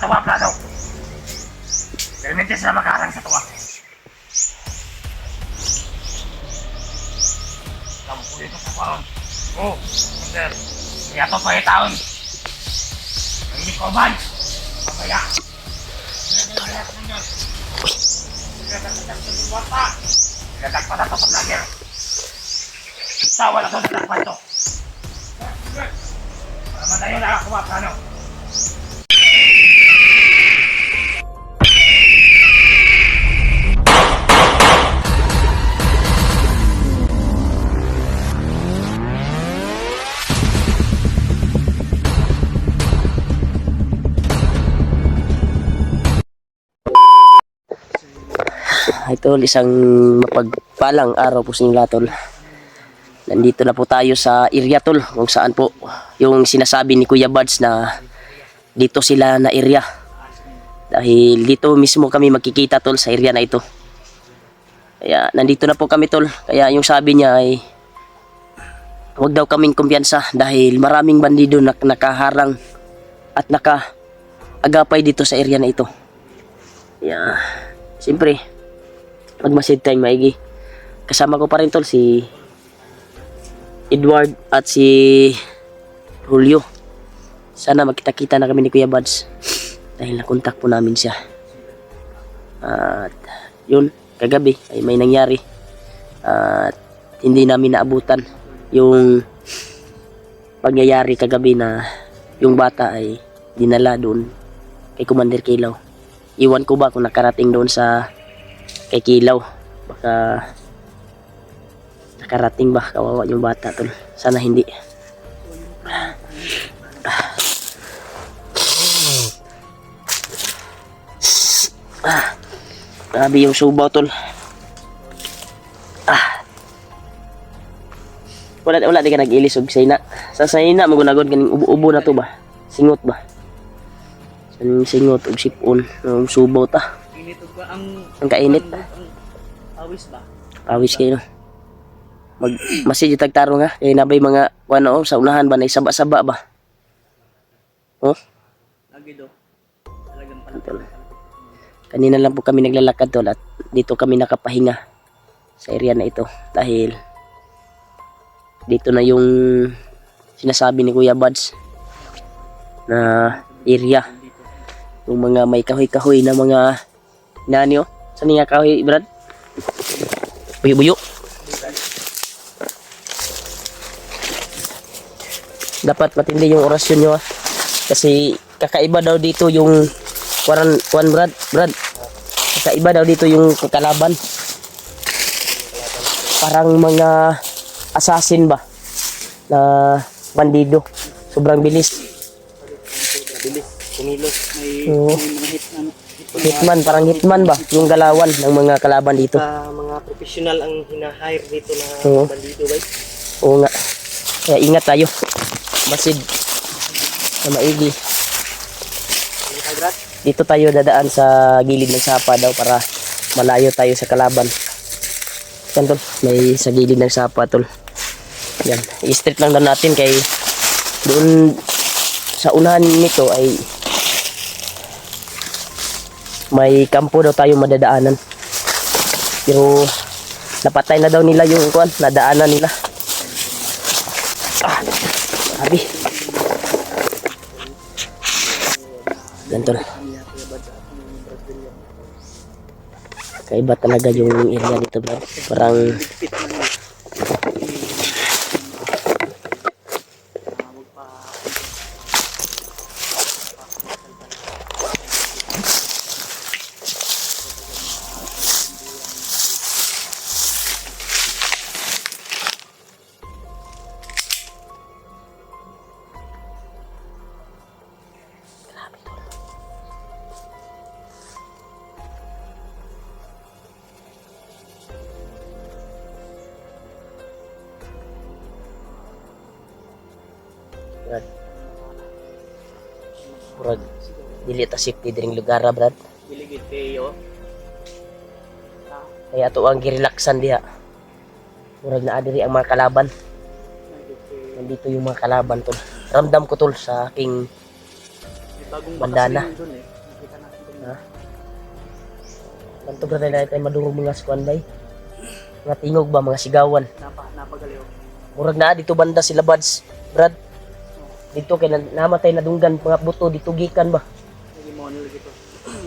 mga plano. Permite sila makaharang sa tuwa. Kampo dito sa paron. Oh, sir. Kaya ito pa taon. Hindi ko man. Mamaya. Iladag pa na ito sa vlogger. Isa, wala ito nadag pa ito. Para madayo na ako mga plano. Tol, isang mapagpalang araw po sa inyo lahat, tol. Nandito na po tayo sa area, tol, kung saan po yung sinasabi ni Kuya Buds na dito sila na area. Dahil dito mismo kami magkikita, tol, sa area na ito. Kaya nandito na po kami, tol. Kaya yung sabi niya ay huwag daw kaming kumpiyansa dahil maraming bandido na nakaharang at nakaagapay dito sa area na ito. Kaya siyempre magmasid tayong maigi. Kasama ko pa rin, tol, si Edward at si Julio. Sana magkita-kita na kami ni Kuya Buds dahil nakontak po namin siya. At yun, kagabi ay may nangyari at hindi namin naabutan yung pangyayari kagabi na yung bata ay dinala doon kay Commander Kilaw. Iwan ko ba kung nakarating doon sa kay Kilaw, baka nakarating ba, kawawa yung bata, tol. Sana hindi. Grabe yung subaw, tol. Wala di ka nag-ilis og sayna. Sa sayna magunagod kaning ubo-ubo na to ba, singot ba, singot og sipon ng subaw ta. Ang kainit. Pawis ba? Pawis kayo. Masid yung tagtaro nga. Kaya nabay mga wano sa unahan ba na saba-saba ba? Oh? Lagi do. Talagang Tol. Kanina lang po kami naglalakad, tol, at dito kami nakapahinga sa area na ito dahil dito na yung sinasabi ni Kuya Buds na area, yung mga may kahoy-kahoy na mga nani, oh. Saan nga kahoy, Brad? Buyo-buyo. Dapat matindi yung orasyon nyo, ah. Kasi kakaiba daw dito yung Brad. Kakaiba daw dito yung kalaban. Parang mga assassin ba na bandido. Sobrang bilis. kumilos. May mga Hitman, parang hitman ba yung galawan ng mga kalaban dito. mga professional ang hina-hire dito na bandido, guys. Oo nga. Kaya ingat tayo. Masid na maigi. Dito tayo dadaan sa gilid ng sapa daw para malayo tayo sa kalaban. Yan, tol, may sa gilid ng sapa, tol. Yan, i-straight lang daw natin kay doon sa unahan nito ay may kampo daw tayo madadaanan. Pero napatay na daw nila yung kuan, nadaanan nila. Grabe. Yan, tol. Kaiba talaga yung area dito, bro. Parang Brad, dili ta safety diring lugar, Brad. Biligid kayo. Kaya ato ang girelaxan diha. Murag na adiri ang mga kalaban. Nandito yung mga kalaban, tol. Ramdam ko, tol, sa aking Bagong bandana. doon, Ha? Bantog na tayo tayo madungog mga squan bay. Mga tingog ba, mga sigawan. Napagaliw. Murag na dito banda sila Buds. Brad. Dito kay namatay na dunggan mga buto dito gikan ba. Lagi mo ano lagi to.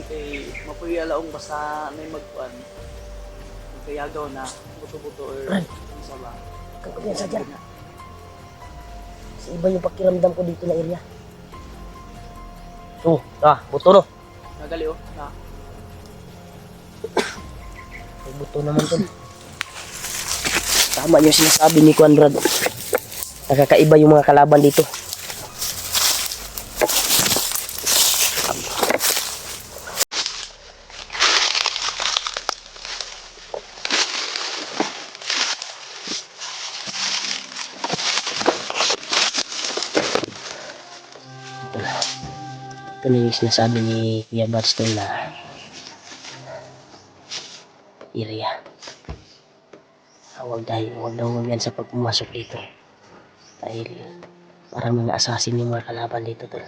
Kay mapuy alaong basta may magkuan. Kayagaw na buto-buto or Brad. isa ba. Kang kumpiyansa dyan. Sa iba yung pakiramdam ko dito na area. So, buto no. Nagaliw na. May buto naman to. Tama yung sinasabi ni Juan Brad. Nakakaiba yung mga kalaban dito. Ito na yung sinasabi ni Kuya Buds na area. Huwag daw yan sa pagpumasok dito. Dahil parang mga assassin yung mga kalaban dito tol.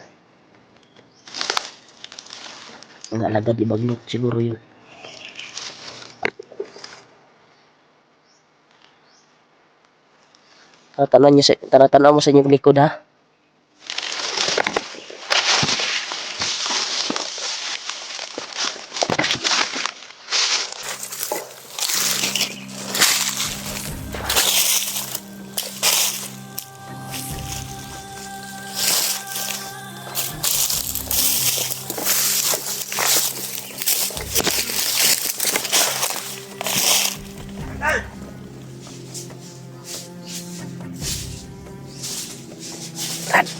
Mga alagad ibagnot siguro yun. Tanaw mo sa inyong likod ha. Brad.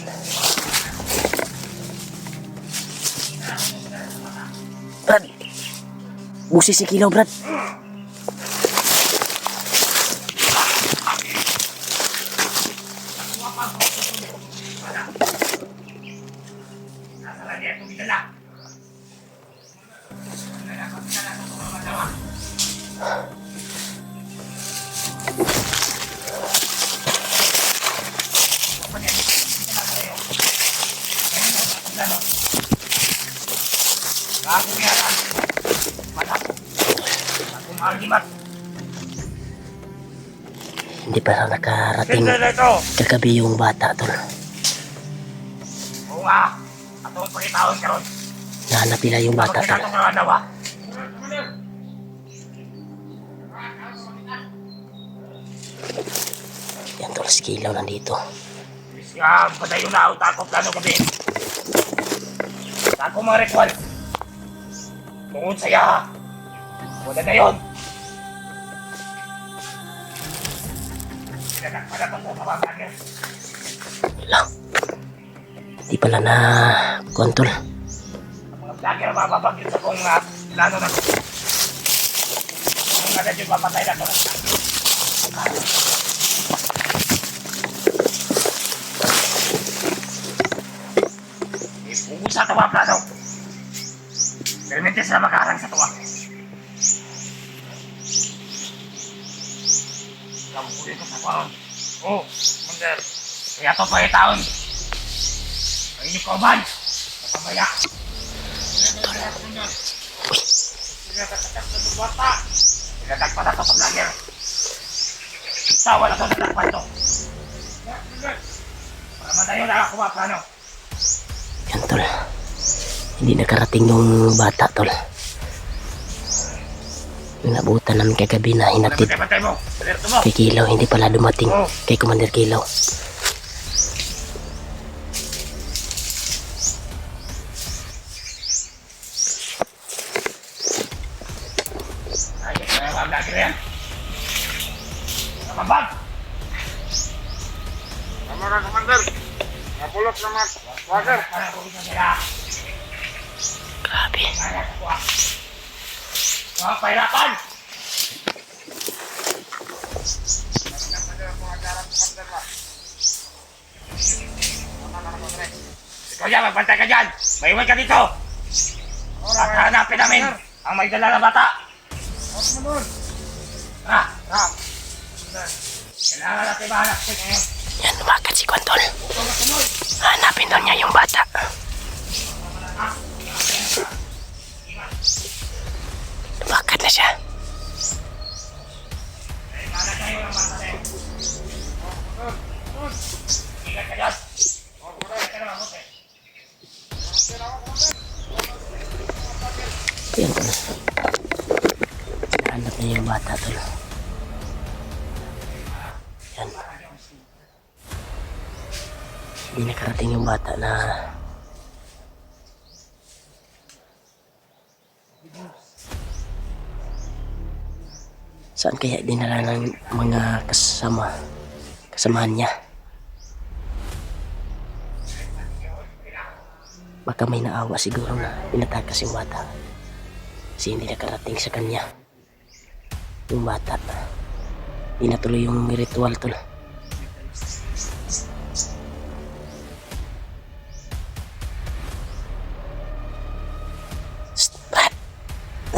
Brad. Busi si Kilaw, Brad. Hindi pa na nakarating kagabi yung bata tol. Oo nga. Atong pagkitaon ka ron. Nahanap nila yung bata tol. Pagkitaon ka daw ah. Yan tol, si Kilaw nandito. Siya, patayo na ako takot plano gabi. Ako mga ritual. Tungod saya. Wala na yun. Sinagakpada ko sa mga bagay. Lang. Hindi pala na kontrol. Ang mga vlogger mababagin sa kong plano na ko. Kung agad yung papatay na to. Ipugo sa tawa plano. Permente sila makaharang sa tawa. Kampuli ko sa kwaron. Oh, Mander. Kaya to pa taon. Ay ni Koban. Kapamaya. Uy. Sinagakatak sa tuwata. Sinagakpa na to pag lager. Tawa na to sa takpan to. Para madayo na ako mga plano. Yan tol. Hindi nakarating yung bata tol. Yung nabutan namin kagabi na hinatid Patay mo. Alerto mo. kay Kilaw, hindi pala dumating kay Commander Kilaw. Ay, kaya mga vlogger yan. Kapabag. Tama ka, Commander. Napulot na mga vlogger. Para ko isa sila. Grabe. Kaya ko ah. Mga pahirapan. Ikaw dyan, magbantay ka dyan. Maiwan ka dito. At hanapin namin ang may dala na bata. Kailangan natin mahanap siya ngayon. Yan, lumakad si Kwan tol. Hanapin daw niya yung bata. Hanap na yung bata tol. Yan. Hindi nakarating yung bata na saan kaya dinala ng mga kasamahan niya. Baka may naawa siguro na pinatakas yung bata kasi hindi nakarating sa kanya yung bata. Hindi natuloy yung ritual tol. Shh, Brad!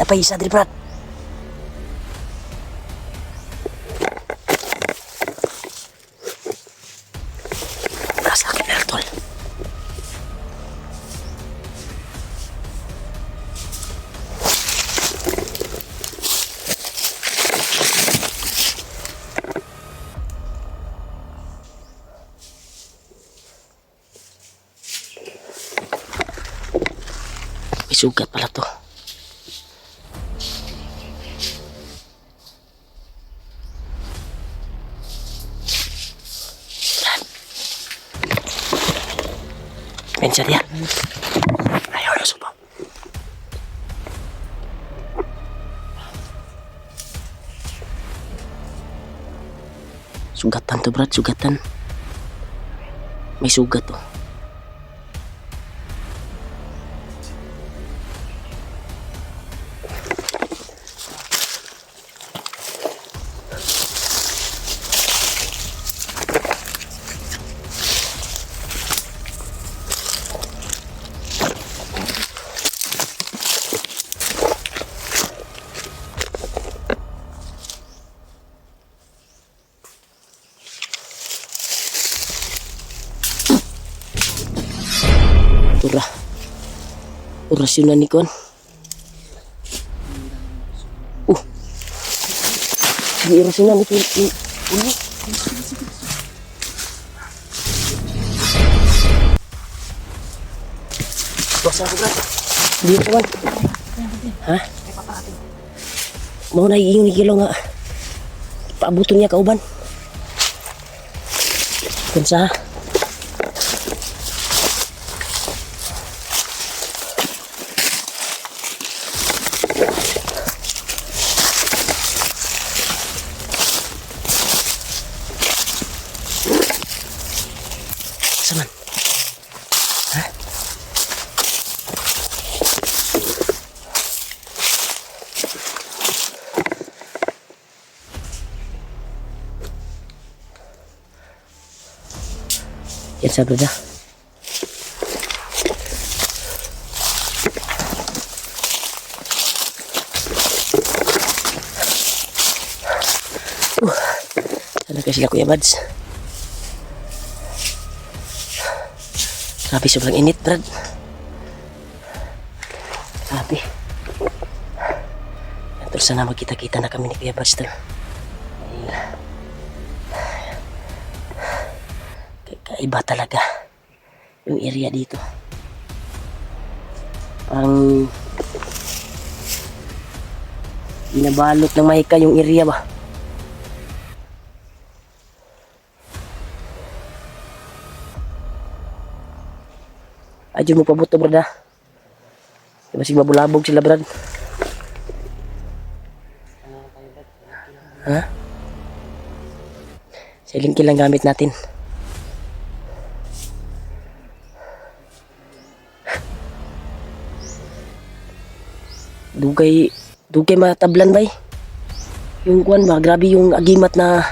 Napaisa diri Brad! Sakit na tol. May sugat pala to. Pensa dia. Ayaw na subaw. Sugatan to Brad, sugatan. May sugat to. Orasyon na ni Kon. Sige, orasyon na ni Kon. Basa ako Brad. Hindi ko man. Ha? Mau na iing ni Kilo nga. Paabuton niya kauban. Kunsa ha? Saman. Ha? Yan sa brada. Sana kayo sila Kuya Bads. Grabe, sobrang init, Brad. Grabe. Tol, sana magkita-kita na kami ni Kuya Bads, tol. Kaiba talaga yung area dito. Parang binabalot ng mahika yung area ba? Adyo mo pabuto Brad ha. Diba sige mabulabog sila Brad. Ha? Silent kill lang gamit natin. Dugay matablan bay. Yung kuwan ba, grabe yung agimat na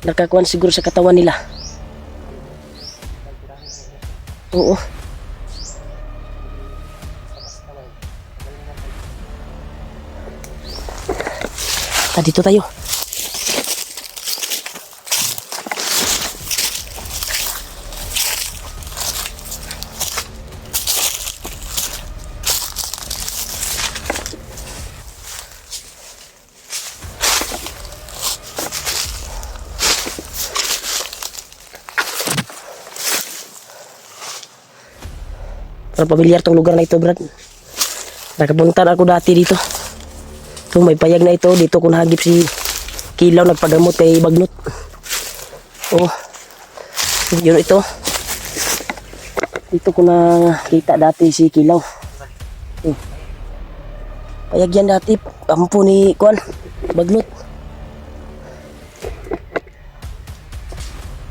nakakuan siguro sa katawan nila. Oo. Dito tayo. Parang pamilyar tong lugar na ito, Brad. Nakapunta na ako dati dito. Ito, may payag na ito. Dito ko nahagip si Kilaw, nagpagamot kay Bagnot. Oh, yun ito. Dito ko nakita dati si Kilaw. Payag yan dati. Ampo ni Kuan, Bagnot.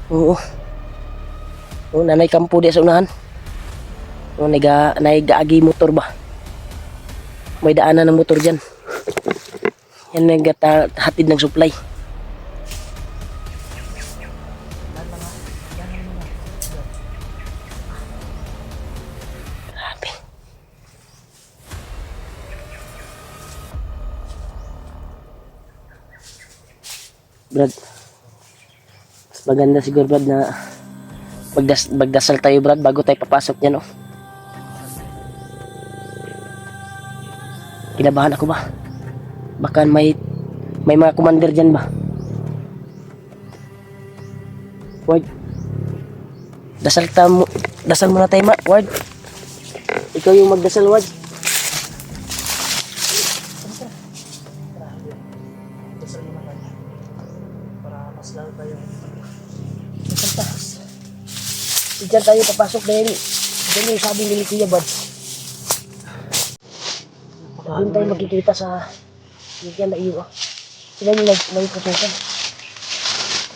Oo. Oh, nanay kampo di sa unahan. Oh, naigaagi motor ba? May daanan ng motor dyan. Yan hatid ng supply. Grabe. Brad, mas maganda siguro Brad na magdasal tayo Brad bago tayo papasok dyan oh. Kinabahan ako ba? Baka may mga commander dyan ba? Ward, dasal muna tayo Ward. Ikaw yung magdasal Ward. Dasal mo na tayo. Para mas lalo tayo. Dasal ta. Diyan tayo papasok dahil dyan yung sabi ni Kuya Buds. Doon tayo magkikita sa bigyan na iyo. Sila yung nagputukan.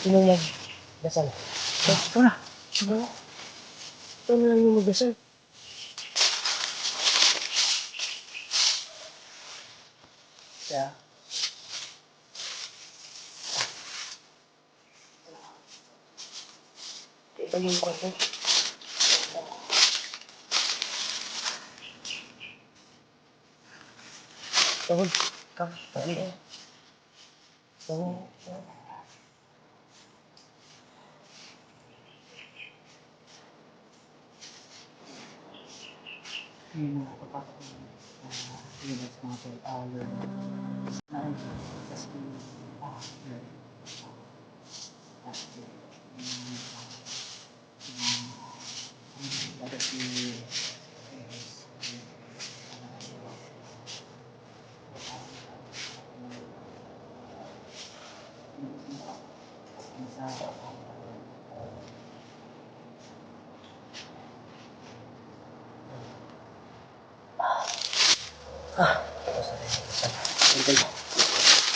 Sino yung nagdasal? Ito na. Ito na lang yung magdasal. Kaya, Ito yung kwarto. Tawag. Tawag. Tawag. yung mga kapatid ko yun sa mga 12 hour na kasi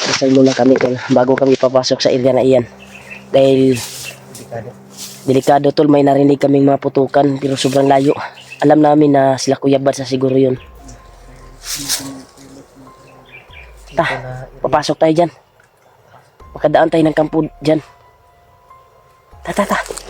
Dasal muna kami tol bago kami papasok sa area na iyan. Dahil delikado tol, may narinig kaming mga putukan pero sobrang layo. Alam namin na sila Kuya Buds sa siguro yun. Papasok tayo dyan. Makadaan tayo ng kampo dyan. Ta.